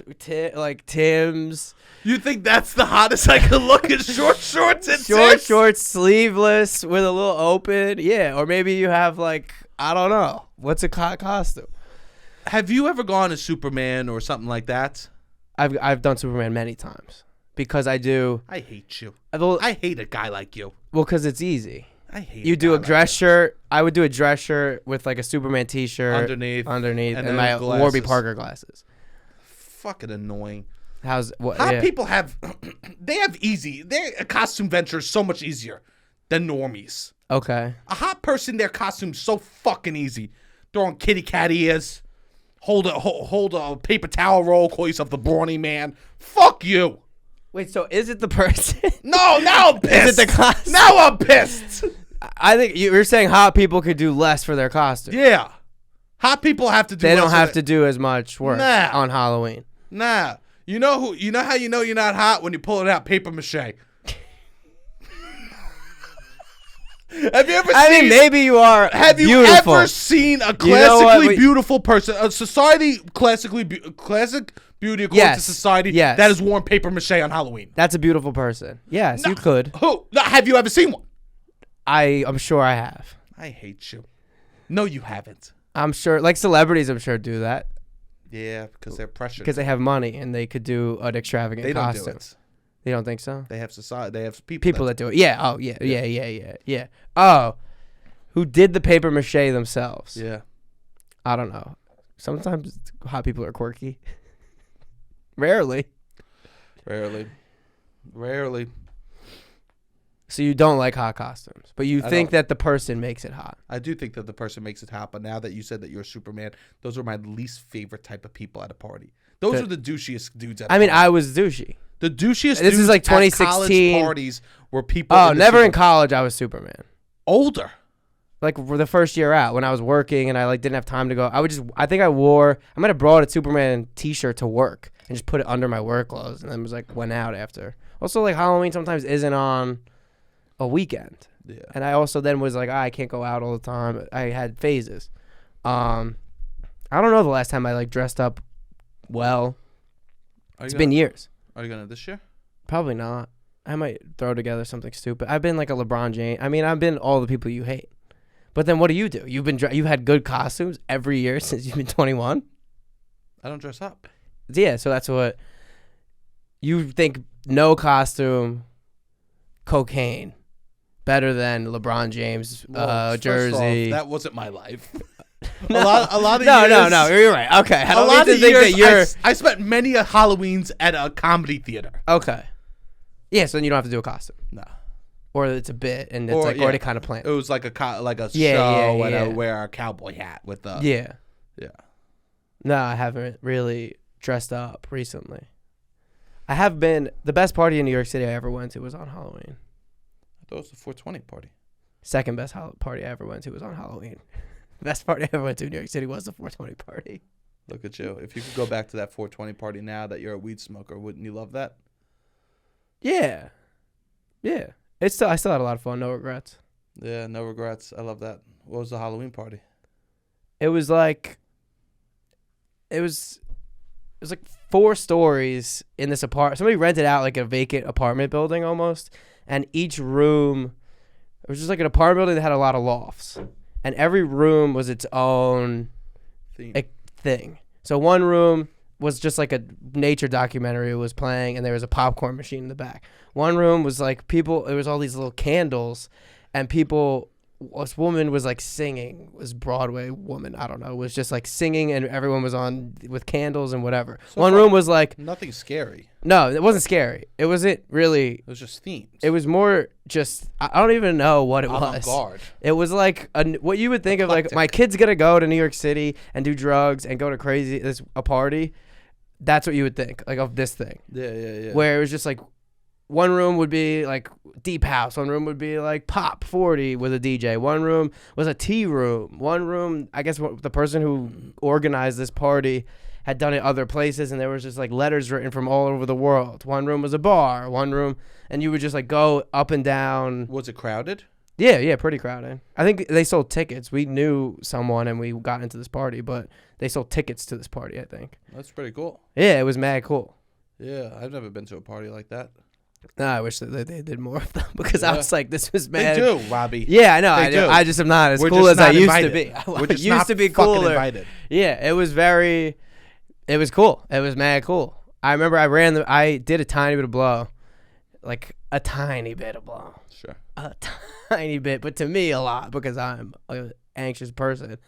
like Tim's. You think that's the hottest I could look in short shorts and shorts, sleeveless with a little open? Yeah, or maybe you have like, I don't know. What's a costume? Have you ever gone as Superman or something like that? I've done Superman many times because I do. I hate you. Well, I hate a guy like you. Well, because it's easy. I hate you do a dress shirt. I would do a dress shirt with like a Superman t-shirt underneath and my Warby Parker glasses. Fucking annoying. Hot people have their costume venture is so much easier than normies. Okay. A hot person, their costume's so fucking easy. Throw on kitty cat ears, hold a paper towel roll, call yourself the brawny man. Fuck you. Wait, so is it the person? No, now I'm pissed. Is it the costume? Now I'm pissed. I think you're saying hot people could do less for their costume. Yeah. Hot people have to do They don't have to do as much work on Halloween. Nah. You know how you know you're not hot when you pull it out paper mache. Have you ever I mean, maybe you are Have beautiful. You ever seen a classically beautiful person, a society classic beauty according to society that has worn paper mache on Halloween? That's a beautiful person. Yes, you could. Who? Have you ever seen one? I'm sure I have. I hate you. No, you haven't. I'm sure, like celebrities, I'm sure do that. Yeah, because they're pressured. Because they have money and they could do an extravagant costume. They don't do it. You don't think so? They have society. They have people that do it. Yeah. Oh, yeah. Oh, who did the paper mache themselves? Yeah. I don't know. Sometimes hot people are quirky. Rarely. So you don't like hot costumes, but you think that the person makes it hot. I do think that the person makes it hot, but now that you said that you're Superman, those are my least favorite type of people at a party. Those are the douchiest dudes at a party. I was douchey. The douchiest This dudes is like at 2016 college parties were people. Oh, never in college I was Superman. Older. Like for the first year out when I was working and I like didn't have time to go. I might have brought a Superman t-shirt to work and just put it under my work clothes and then was like went out after. Also like Halloween sometimes isn't on a weekend. Yeah. And I also then was like, I can't go out all the time. I had phases. I don't know the last time I like dressed up well. It's been years. Are you gonna this year? Probably not. I might throw together something stupid. I've been like a LeBron James. I've been all the people you hate. But then what do? You've had good costumes every year since you've been 21? I don't dress up. Yeah, so that's what you think. No costume, cocaine, better than LeBron James jersey. Off, that wasn't my life. a lot of years. No, you're right. Okay, I don't need to think that you're. I spent many Halloweens at a comedy theater. Okay. Yeah, so then you don't have to do a costume. No. Or it's a bit, and it's already kind of planned. It was like a show, and I wear a cowboy hat with the. Yeah. Yeah. No, I haven't really dressed up recently. I have been. The best party in New York City I ever went to was on Halloween. I thought it was the 420 party. Second best party I ever went to was on Halloween. The best party I ever went to in New York City was the 420 party. Look at you. If you could go back to that 420 party now that you're a weed smoker, wouldn't you love that? Yeah. Yeah. I still had a lot of fun. No regrets. Yeah, no regrets. I love that. What was the Halloween party? It was like 4 stories in this apartment. Somebody rented out like a vacant apartment building almost, and each room, it was just like an apartment building that had a lot of lofts, and every room was its own thing. So one room was just like a nature documentary was playing, and there was a popcorn machine in the back. One room was like people. It was all these little candles, and people. This woman was like singing. Was Broadway woman? I don't know. Was just like singing, and everyone was on with candles and whatever. So one room was like nothing scary. No, it wasn't scary. It wasn't really. It was just themes. It was more just. I don't even know what it was. Avant-garde. It was like what you would think of like my kid's gonna go to New York City and do drugs and go to a party. That's what you would think like of this thing. Yeah. Where it was just like. One room would be like deep house. One room would be like pop 40 with a DJ. One room was a tea room. One room, I guess the person who organized this party had done it other places, and there was just like letters written from all over the world. One room was a bar. One room, and you would just like go up and down. Was it crowded? Yeah, pretty crowded. I think they sold tickets. We knew someone, and we got into this party, but they sold tickets to this party, I think. That's pretty cool. Yeah, it was mad cool. Yeah, I've never been to a party like that. No, I wish that they did more of them because I was like, this was mad. They do, Robbie. Yeah, I know. I just am not as cool as I used to be. We're just used not to be cooler. Invited. Yeah, it was cool. It was mad cool. I remember I did a tiny bit of blow. Like a tiny bit of blow. Sure. A tiny bit, but to me a lot because I'm an anxious person.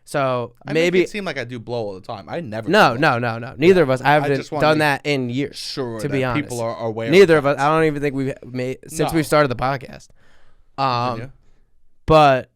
So maybe it seemed like I do blow all the time. I never. No. Neither of us. I haven't done that in years. Sure. To be honest, people are aware. Neither of us. I don't even think we've made since we started the podcast. But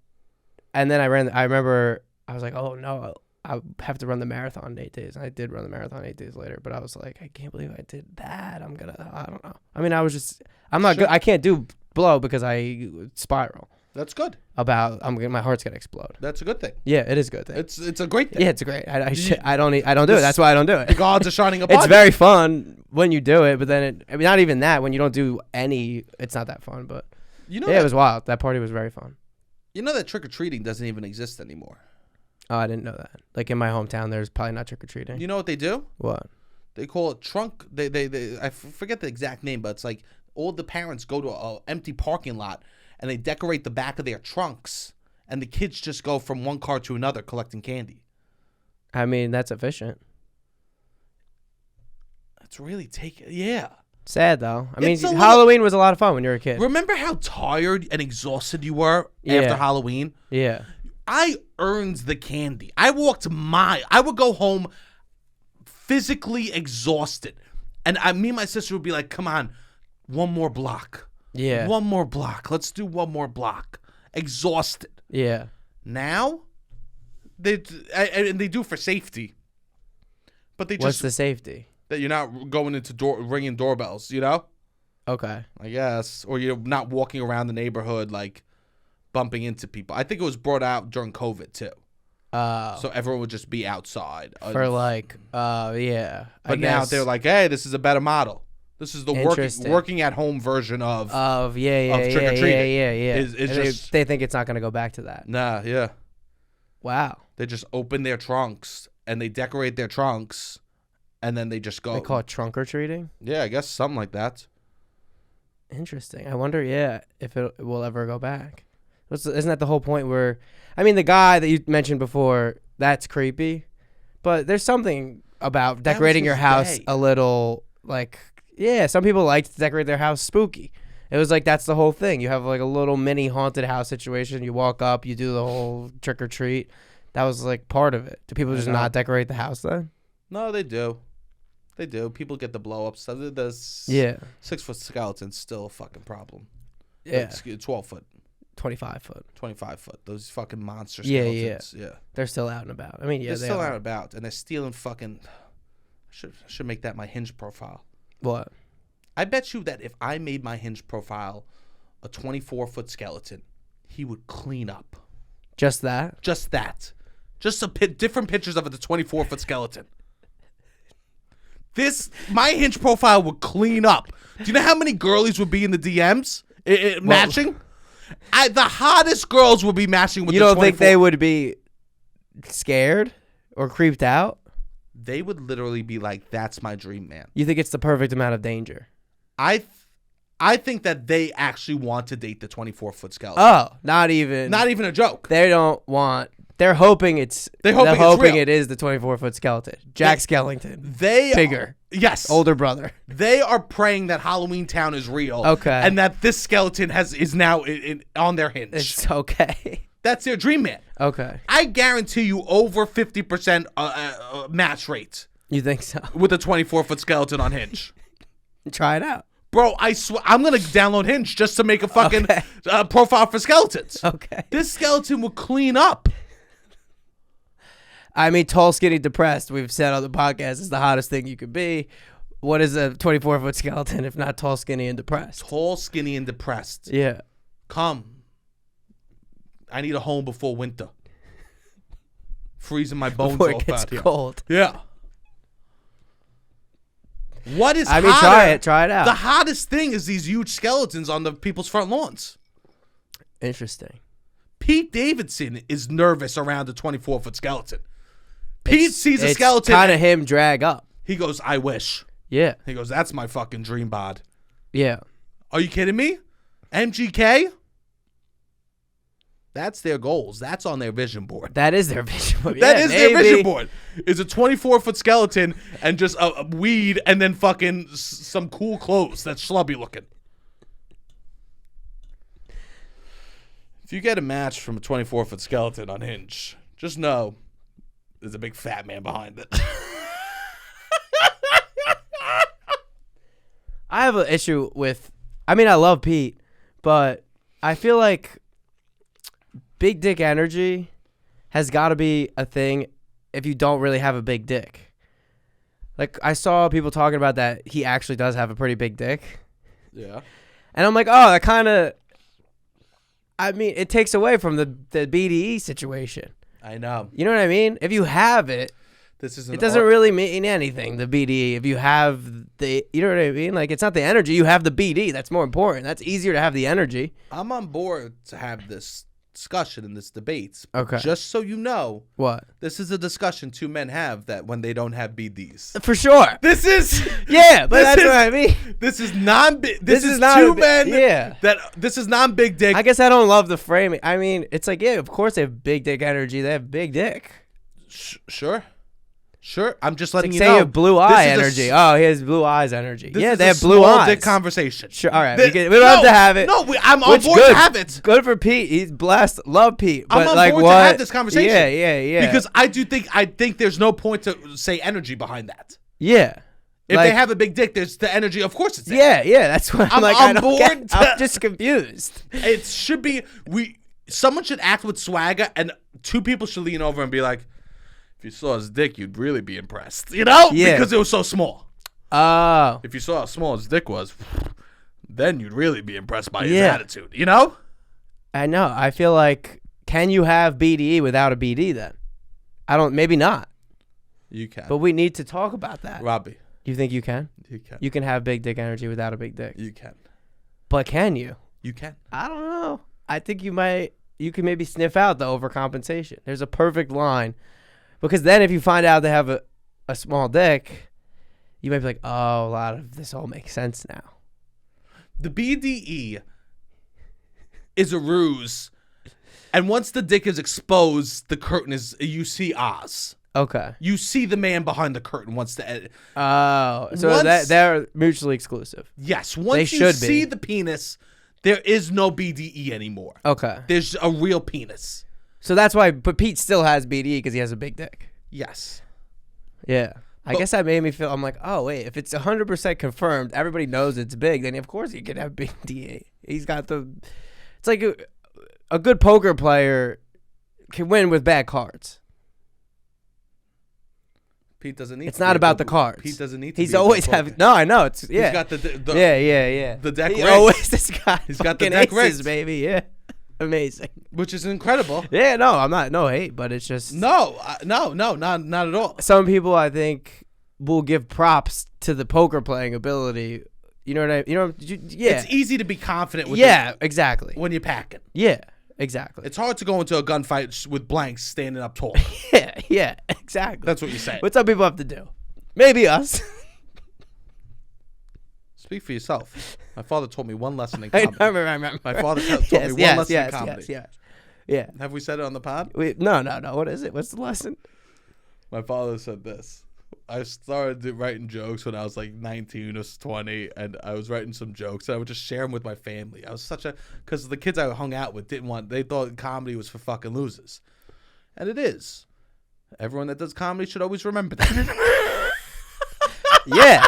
and then I remember I was like, oh no, I have to run the marathon in 8 days. And I did run the marathon 8 days later. But I was like, I can't believe I did that. I don't know. I mean, I'm not good. I can't do blow because I spiral. That's good. My heart's gonna explode. That's a good thing. Yeah, it is a good thing. It's a great thing. Yeah, it's great. I don't do it. That's why I don't do it. The gods are shining upon It's very fun when you do it, but then not even that. When you don't do any, it's not that fun. But it was wild. That party was very fun. You know that trick or treating doesn't even exist anymore. Oh, I didn't know that. Like in my hometown, there's probably not trick or treating. You know what they do? What? They call it trunk. I forget the exact name, but it's like all the parents go to an empty parking lot. And they decorate the back of their trunks, and the kids just go from one car to another collecting candy. I mean, that's efficient. That's really yeah. Sad, though. I mean, Halloween was a lot of fun when you were a kid. Remember how tired and exhausted you were after Halloween? Yeah. I earned the candy. I would go home physically exhausted. And me and my sister would be like, come on, one more block. Yeah. One more block. Let's do one more block. Exhausted. Yeah. Now, they do for safety. But they just... What's the safety? That you're not going into ringing doorbells, you know? Okay. I guess. Or you're not walking around the neighborhood, like, bumping into people. I think it was brought out during COVID, too. So everyone would just be outside. For like, yeah. But now they're like, hey, this is a better model. This is the working at home version of trick or treating. Yeah. They think it's not going to go back to that. Nah, yeah. Wow. They just open their trunks and they decorate their trunks, and then they just go. They call it trunk or treating? Yeah, I guess something like that. Interesting. I wonder, if it will ever go back. Isn't that the whole point where, I mean, the guy that you mentioned before, that's creepy, but there's something about decorating your house a little, like, yeah, some people like to decorate their house spooky. It was like, that's the whole thing. You have like a little mini haunted house situation. You walk up, you do the whole trick or treat. That was like part of it. Do people just not decorate the house then? No, they do. They do. People get the blow ups. The 6-foot skeleton's still a fucking problem. Yeah. 12 foot. 25 foot. 25 foot. Those fucking monster skeletons. Yeah. They're still out and about. I mean, they're still out and about, and they're stealing fucking. Should make that my Hinge profile. What? I bet you that if I made my Hinge profile a 24-foot skeleton, he would clean up. Just that? Just that. Just different pictures of the 24-foot skeleton. My Hinge profile would clean up. Do you know how many girlies would be in the DMs matching? The hottest girls would be matching with. You don't think they would be scared or creeped out? They would literally be like, "That's my dream man." You think it's the perfect amount of danger? I think that they actually want to date the 24-foot skeleton. Oh, not even a joke. They don't want. They're hoping they're hoping it is the 24-foot skeleton. Jack Skellington. Bigger. Yes. Older brother. They are praying that Halloween Town is real. Okay. And that this skeleton is now on their Hinge. It's okay. That's their dream man. Okay. I guarantee you over 50% match rate. You think so? With a 24-foot skeleton on Hinge. Try it out. Bro, I swear, I'm going to download Hinge just to make a fucking profile for skeletons. Okay. This skeleton will clean up. I mean, tall, skinny, depressed, we've said on the podcast, is the hottest thing you could be. What is a 24-foot skeleton if not tall, skinny, and depressed? Tall, skinny, and depressed. Yeah. Come. I need a home before winter. Freezing my bones before off it gets out here. Cold. Yeah. What is I mean, hotter? Try it out. The hottest thing is these huge skeletons on the people's front lawns. Interesting. Pete Davidson is nervous around a 24-foot skeleton. Pete sees a skeleton. It's kind of him drag up. He goes, I wish. Yeah. He goes, that's my fucking dream bod. Yeah. Are you kidding me? MGK? That's their goals. That's on their vision board. That is their vision board. That is their vision board. Is a 24-foot skeleton and just a weed and then fucking some cool clothes that's schlubby looking. If you get a match from a 24-foot skeleton on Hinge, just know there's a big fat man behind it. I have an issue with, I mean, I love Pete, but I feel like big dick energy has got to be a thing if you don't really have a big dick. Like, I saw people talking about that he actually does have a pretty big dick. Yeah. And I'm like, oh, that kind of, I mean, it takes away from the BDE situation. I know. You know what I mean? If you have it, it doesn't really mean anything, the BDE. If you have the, you know what I mean? Like, it's not the energy. You have the BD. That's more important. That's easier to have the energy. I'm on board to have this discussion and this debate. Okay. Just so you know. What? This is a discussion two men have that when they don't have BDs. For sure. This is. Yeah, but that's what I mean. This is non-big. This is not two men. Yeah. This is non-big dick. I guess I don't love the framing. I mean, it's like, yeah, of course they have big dick energy. They have big dick. Sure. Sure, I'm just letting It's you like know. Say you have blue eye energy. He has blue eyes energy. Yeah, they have blue eyes. Dick conversation. Sure, all right. We don't have to have it. No, I'm on board to have it. Good for Pete. He's blessed. Love Pete. But I'm on board to have this conversation. Yeah. Because I think there's no point to say energy behind that. Yeah. If they have a big dick, there's the energy. Of course it's Yeah. there. That's what I'm like. on board. I'm just confused. It should be someone should act with swagger, and two people should lean over and be like, if you saw his dick, you'd really be impressed. You know? Yeah. Because it was so small. Oh. If you saw how small his dick was, then you'd really be impressed by his attitude. You know? I know. I feel like, can you have BDE without a BD then? Maybe not. You can. But we need to talk about that. Robbie. You think you can? You can. You can have big dick energy without a big dick. You can. But can you? You can. I don't know. I think you might. You can maybe sniff out the overcompensation. There's a perfect line. Because then if you find out they have a small dick, you might be like, oh, a lot of this all makes sense now. The BDE is a ruse. And once the dick is exposed, the curtain is, you see Oz. Okay. You see the man behind the curtain once the edit. Oh, so they're mutually exclusive. Yes. Once you see the penis, there is no BDE anymore. Okay. There's a real penis. So that's why, but Pete still has BDE because he has a big dick. Yes. Yeah. I guess that made me feel, I'm like, oh, wait, if it's 100% confirmed, everybody knows it's big, then of course he can have big DE. He's got it's like a good poker player can win with bad cards. Pete doesn't need. It's not about the cards. Pete doesn't need to. He's always having. No, I know. He's got the The deck. He always this guy. He's got the deck aces, baby. Yeah, amazing. Which is incredible. Yeah, no, I'm not. No hate, but it's just no, not at all. Some people I think will give props to the poker playing ability. You know what I? Yeah. It's easy to be confident with. Yeah, exactly. When you're packing. Yeah. Exactly. It's hard to go into a gunfight with blanks standing up tall. yeah, exactly. That's what you're saying. What some people have to do. Maybe us. Speak for yourself. My father taught me one lesson in comedy. I remember. My father taught me one lesson in comedy. Yes. Yeah. Have we said it on the pod? No. What is it? What's the lesson? My father said this. I started writing jokes when I was like 19 or 20, and I was writing some jokes, and I would just share them with my family. I was because the kids I hung out with they thought comedy was for fucking losers. And it is. Everyone that does comedy should always remember that. Yeah.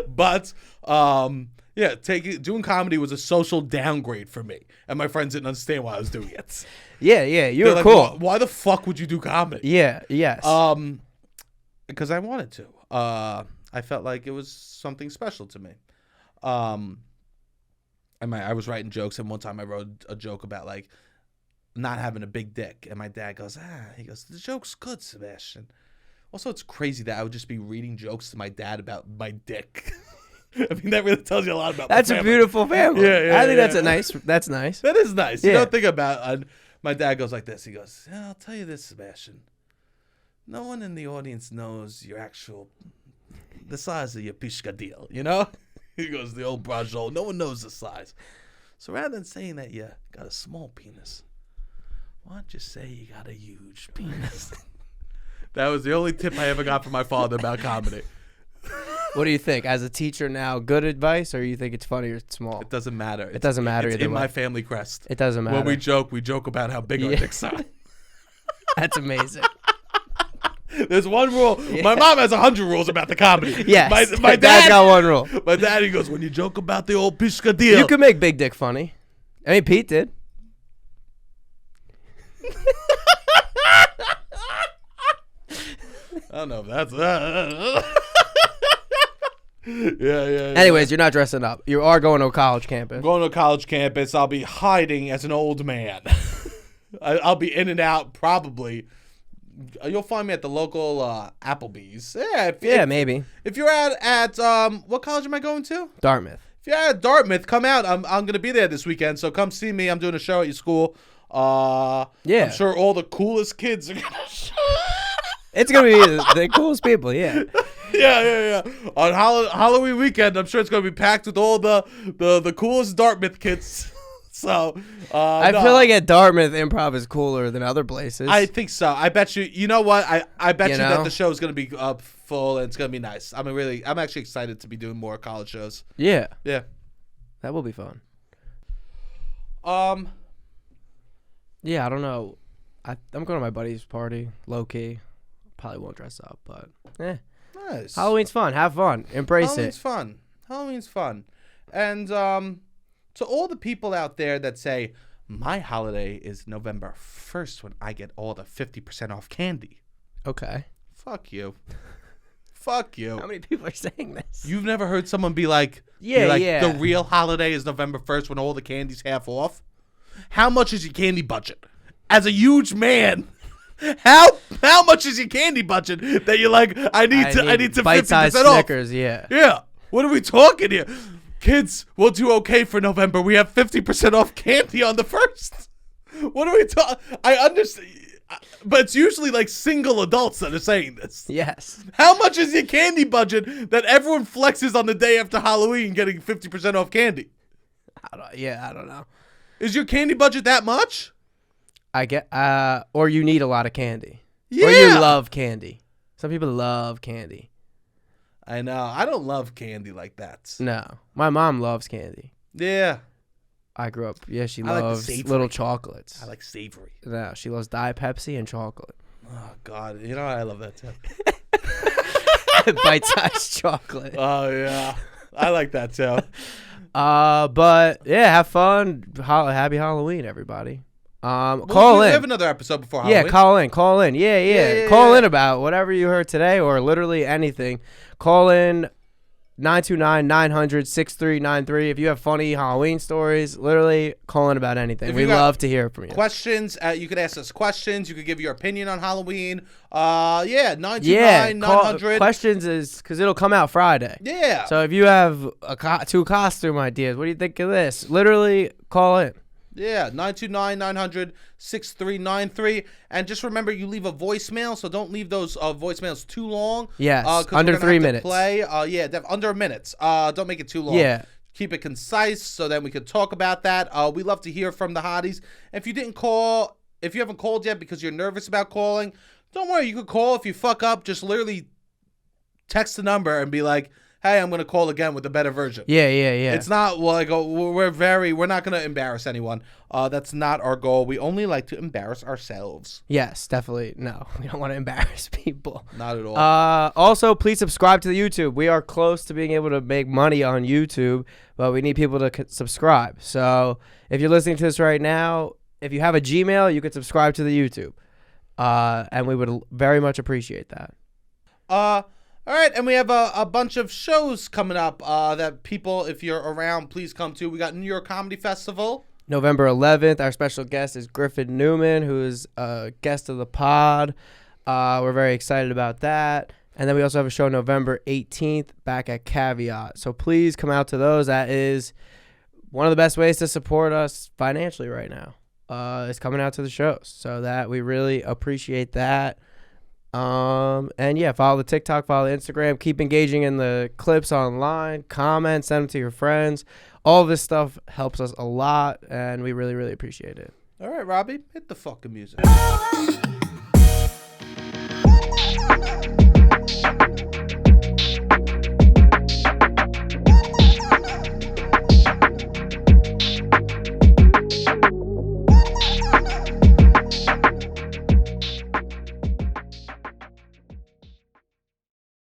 But, doing comedy was a social downgrade for me, and my friends didn't understand why I was doing it. Yeah, you were like, cool. Why the fuck would you do comedy? Yeah, yes. Because I wanted to. I felt like it was something special to me. I was writing jokes, and one time I wrote a joke about like not having a big dick, and my dad goes, the joke's good, Sebastian. Also, it's crazy that I would just be reading jokes to my dad about my dick. I mean, that really tells you a lot about. That's a beautiful family. I think that's nice. That's nice. That is nice. You don't think about. My dad goes like this. He goes, I'll tell you this, Sebastian. No one in the audience knows the size of your piscadillo, you know? He goes, the old brajol. No one knows the size. So rather than saying that you got a small penis, why don't you say you got a huge penis? That was the only tip I ever got from my father about comedy. What do you think? As a teacher now, good advice, or you think it's funny or it's small? It doesn't matter. It doesn't matter It's either in way. my family crest. It doesn't matter. When we joke about how big our dicks are. That's amazing. There's one rule. Yeah. My mom has 100 rules about the comedy. Yes. My dad's got one rule. My dad, he goes, when you joke about the old piscadillo. You can make big dick funny. I mean, Pete did. I don't know if that's Yeah. Anyways, you're not dressing up. You are going to a college campus. I'm going to a college campus. I'll be hiding as an old man. I'll be in and out probably. You'll find me at the local Applebee's. Yeah, maybe. If you're at what college am I going to? Dartmouth. If you're at Dartmouth, come out. I'm going to be there this weekend, so come see me. I'm doing a show at your school. Yeah. I'm sure all the coolest kids are going to show. It's going to be the coolest people, yeah. Yeah. On Halloween weekend, I'm sure it's going to be packed with all the coolest Dartmouth kids. So I feel like at Dartmouth, improv is cooler than other places. I think so. I bet you. You know what? I bet you that the show is going to be full and it's going to be nice. I'm actually excited to be doing more college shows. Yeah. Yeah. That will be fun. Yeah, I don't know. I'm going to my buddy's party, low key. Probably won't dress up, but nice. Halloween's fun. Have fun. Embrace it. Halloween's fun. And to all the people out there that say, my holiday is November 1st when I get all the 50% off candy. Okay. Fuck you. Fuck you. How many people are saying this? You've never heard someone be like, yeah. The real holiday is November 1st when all the candy's half off? How much is your candy budget? As a huge man, how much is your candy budget that you're like, I need to bite-sized 50% off? Snickers, yeah. Yeah. What are we talking here? Kids, we'll do okay for November. We have 50% off candy on the 1st. What are we talking? I understand, but it's usually like single adults that are saying this. Yes. How much is your candy budget that everyone flexes on the day after Halloween getting 50% off candy? I don't know. Is your candy budget that much? I get, or you need a lot of candy. Yeah. Or you love candy. Some people love candy. I know. I don't love candy like that. No. My mom loves candy. Yeah. I grew up. Yeah, she loves little chocolates. I like savory. No, she loves Diet Pepsi and chocolate. Oh, God. You know, I love that too. Bite-sized chocolate. Oh, yeah. I like that too. But, yeah, have fun. Happy Halloween, everybody. Call in. We have another episode before Halloween. Yeah, call in. Yeah. Call in about whatever you heard today or literally anything. Call in 929-900-6393. If you have funny Halloween stories, literally call in about anything. We love to hear from you. Questions, you could ask us questions. You could give your opinion on Halloween. 929-900. Questions is because it'll come out Friday. Yeah. So if you have two costume ideas, what do you think of this? Literally call in. Yeah, 929-900-6393. And just remember, you leave a voicemail, so don't leave those voicemails too long. Yes, under 3 minutes. Under a minute. Don't make it too long. Yeah. Keep it concise so then we could talk about that. We love to hear from the hotties. If you haven't called yet because you're nervous about calling, don't worry. You could call. If you fuck up, just literally text the number and be like, hey, I'm going to call again with a better version. Yeah. It's not like we're not going to embarrass anyone. That's not our goal. We only like to embarrass ourselves. Yes, definitely. No, we don't want to embarrass people. Not at all. Also, please subscribe to the YouTube. We are close to being able to make money on YouTube, but we need people to subscribe. So if you're listening to this right now, if you have a Gmail, you could subscribe to the YouTube. And we would very much appreciate that. All right, and we have a bunch of shows coming up that people, if you're around, please come to. We got New York Comedy Festival. November 11th, our special guest is Griffin Newman, who is a guest of the pod. We're very excited about that. And then we also have a show November 18th back at Caveat. So please come out to those. That is one of the best ways to support us financially right now, is coming out to the shows. So that we really appreciate that. And yeah, follow the TikTok, follow the Instagram, keep engaging in the clips online, comment, send them to your friends. All this stuff helps us a lot, and we really, really appreciate it. All right, Robbie, hit the fucking music.